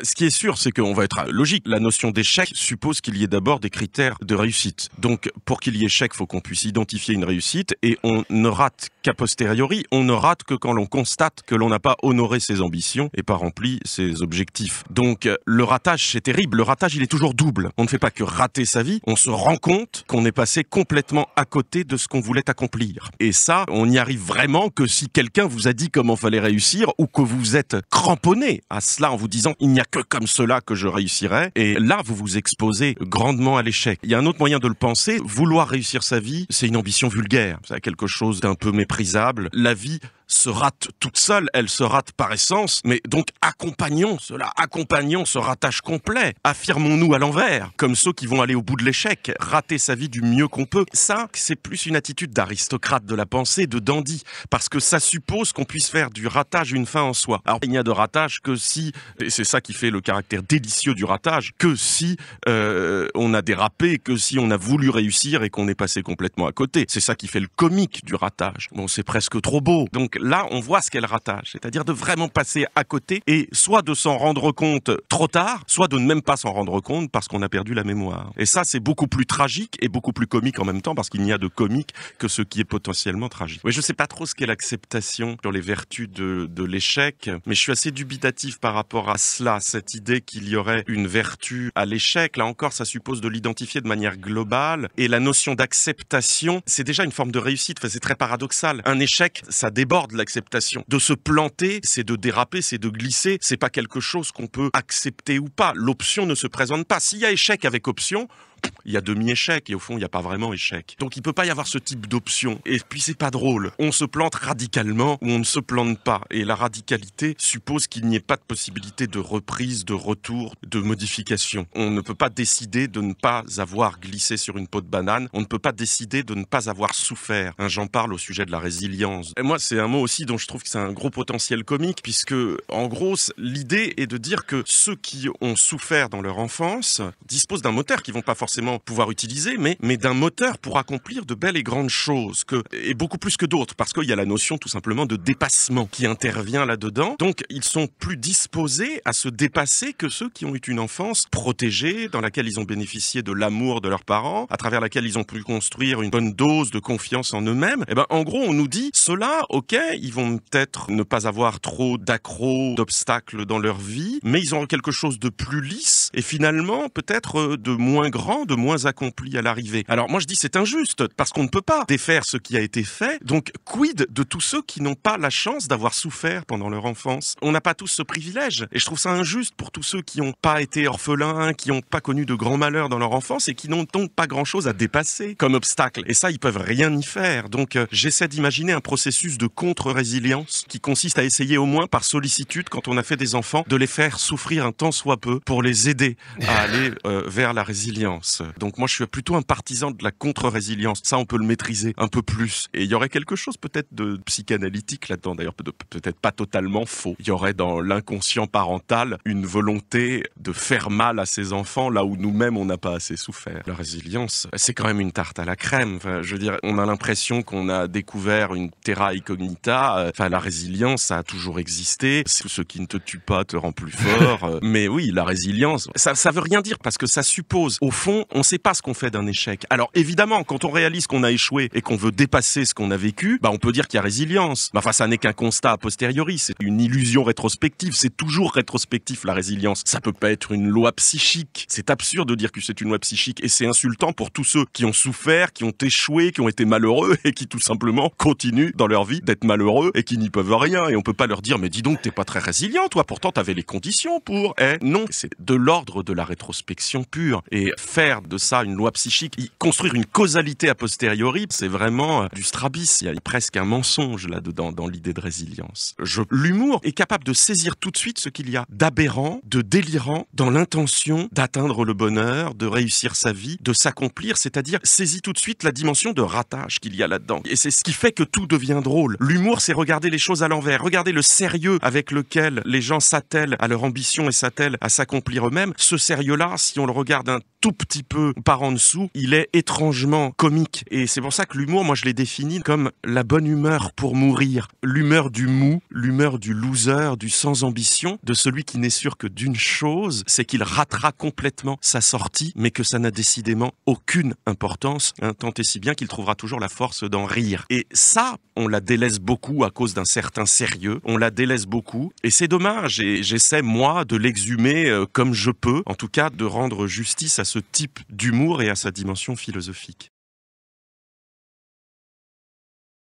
Ce qui est sûr, c'est qu'on va être logique. La notion d'échec suppose qu'il y ait d'abord des critères de réussite. Donc, pour qu'il y ait échec, il faut qu'on puisse identifier une réussite et on ne rate qu'a posteriori, on ne rate que quand l'on constate que l'on n'a pas honoré ses ambitions et pas rempli ses objectifs. Donc, le ratage, c'est terrible. Le ratage, il est toujours double. On ne fait pas que rater sa vie, on se rend compte qu'on est passé complètement à côté de ce qu'on voulait accomplir. Et ça, on n'y arrive vraiment que si quelqu'un vous a dit comment fallait réussir ou que vous êtes cramponné à cela en vous disant il n'y a que comme cela que je réussirai. Et là, vous vous exposez grandement à l'échec. Il y a un autre moyen de le penser. Vouloir réussir sa vie, c'est une ambition vulgaire. C'est quelque chose d'un peu méprisable. La vie se rate toute seule, elle se rate par essence, mais donc accompagnons cela, accompagnons ce ratage complet, affirmons-nous à l'envers, comme ceux qui vont aller au bout de l'échec, rater sa vie du mieux qu'on peut. Ça, c'est plus une attitude d'aristocrate de la pensée, de dandy, parce que ça suppose qu'on puisse faire du ratage une fin en soi. Alors, il n'y a de ratage que si, et c'est ça qui fait le caractère délicieux du ratage, que si on a dérapé, que si on a voulu réussir et qu'on est passé complètement à côté. C'est ça qui fait le comique du ratage. Bon, c'est presque trop beau. Donc là, on voit ce qu'est le ratage, c'est-à-dire de vraiment passer à côté et soit de s'en rendre compte trop tard, soit de ne même pas s'en rendre compte parce qu'on a perdu la mémoire. Et ça, c'est beaucoup plus tragique et beaucoup plus comique en même temps parce qu'il n'y a de comique que ce qui est potentiellement tragique. Oui, je sais pas trop ce qu'est l'acceptation sur les vertus de l'échec, mais je suis assez dubitatif par rapport à cela, cette idée qu'il y aurait une vertu à l'échec. Là encore, ça suppose de l'identifier de manière globale et la notion d'acceptation, c'est déjà une forme de réussite. Enfin, c'est très paradoxal. Un échec, ça déborde de l'acceptation. De se planter, c'est de déraper, c'est de glisser. C'est pas quelque chose qu'on peut accepter ou pas. L'option ne se présente pas. S'il y a échec avec option, il y a demi-échec et au fond, il n'y a pas vraiment échec. Donc il peut pas y avoir ce type d'option. Et puis c'est pas drôle. On se plante radicalement ou on ne se plante pas. Et la radicalité suppose qu'il n'y ait pas de possibilité de reprise, de retour, de modification. On ne peut pas décider de ne pas avoir glissé sur une peau de banane. On ne peut pas décider de ne pas avoir souffert. J'en parle au sujet de la résilience. Et moi, c'est un mot aussi dont je trouve que c'est un gros potentiel comique puisque, en gros, l'idée est de dire que ceux qui ont souffert dans leur enfance disposent d'un moteur qu'ils vont pas forcément pouvoir utiliser, mais d'un moteur pour accomplir de belles et grandes choses, et beaucoup plus que d'autres, parce qu'il y a la notion tout simplement de dépassement qui intervient là-dedans. Donc, ils sont plus disposés à se dépasser que ceux qui ont eu une enfance protégée, dans laquelle ils ont bénéficié de l'amour de leurs parents, à travers laquelle ils ont pu construire une bonne dose de confiance en eux-mêmes. Et ben, en gros, on nous dit, ceux-là, ok, ils vont peut-être ne pas avoir trop d'accros, d'obstacles dans leur vie, mais ils ont quelque chose de plus lisse, et finalement, peut-être de moins grand, de moins accompli à l'arrivée. Alors moi je dis c'est injuste, parce qu'on ne peut pas défaire ce qui a été fait, donc quid de tous ceux qui n'ont pas la chance d'avoir souffert pendant leur enfance? On n'a pas tous ce privilège, et je trouve ça injuste pour tous ceux qui n'ont pas été orphelins, qui n'ont pas connu de grands malheurs dans leur enfance, et qui n'ont donc pas grand-chose à dépasser comme obstacle. Et ça, ils peuvent rien y faire. Donc j'essaie d'imaginer un processus de contre-résilience qui consiste à essayer au moins par sollicitude, quand on a fait des enfants, de les faire souffrir un tant soit peu pour les aider à aller vers la résilience. Donc moi je suis plutôt un partisan de la contre-résilience. Ça on peut le maîtriser un peu plus. Et il y aurait quelque chose peut-être de psychanalytique là-dedans, d'ailleurs peut-être pas totalement faux. Il y aurait dans l'inconscient parental une volonté de faire mal à ses enfants là où nous-mêmes on n'a pas assez souffert. La résilience, c'est quand même une tarte à la crème. Enfin, je veux dire, on a l'impression qu'on a découvert une terra incognita. Enfin, la résilience, ça a toujours existé. Ce qui ne te tue pas te rend plus fort. Mais oui, la résilience, ça veut rien dire parce que ça suppose, au fond, on ne sait pas ce qu'on fait d'un échec. Alors évidemment, quand on réalise qu'on a échoué et qu'on veut dépasser ce qu'on a vécu, on peut dire qu'il y a résilience. Mais enfin, ça n'est qu'un constat a posteriori, c'est une illusion rétrospective, c'est toujours rétrospectif la résilience. Ça peut pas être une loi psychique. C'est absurde de dire que c'est une loi psychique et c'est insultant pour tous ceux qui ont souffert, qui ont échoué, qui ont été malheureux et qui tout simplement continuent dans leur vie d'être malheureux et qui n'y peuvent rien. Et on peut pas leur dire mais dis donc t'es pas très résilient toi, pourtant t'avais les conditions pour. Non, c'est de l'ordre de la rétrospection pure. Et faire de ça une loi psychique, construire une causalité a posteriori, c'est vraiment du strabisme. Il y a presque un mensonge là-dedans dans l'idée de résilience. L'humour est capable de saisir tout de suite ce qu'il y a d'aberrant, de délirant dans l'intention d'atteindre le bonheur, de réussir sa vie, de s'accomplir, c'est-à-dire saisit tout de suite la dimension de ratage qu'il y a là-dedans. Et c'est ce qui fait que tout devient drôle. L'humour, c'est regarder les choses à l'envers, regarder le sérieux avec lequel les gens s'attellent à leur ambition et s'attellent à s'accomplir eux-mêmes. Ce sérieux-là, si on le regarde un tout petit petit peu par en dessous, il est étrangement comique. Et c'est pour ça que l'humour, moi je l'ai défini comme la bonne humeur pour mourir. L'humeur du mou, l'humeur du loser, du sans ambition, de celui qui n'est sûr que d'une chose, c'est qu'il ratera complètement sa sortie, mais que ça n'a décidément aucune importance, tant et si bien qu'il trouvera toujours la force d'en rire. Et ça, on la délaisse beaucoup à cause d'un certain sérieux, on la délaisse beaucoup, et c'est dommage, et j'essaie, moi, de l'exhumer comme je peux, en tout cas de rendre justice à ce type d'humour et à sa dimension philosophique.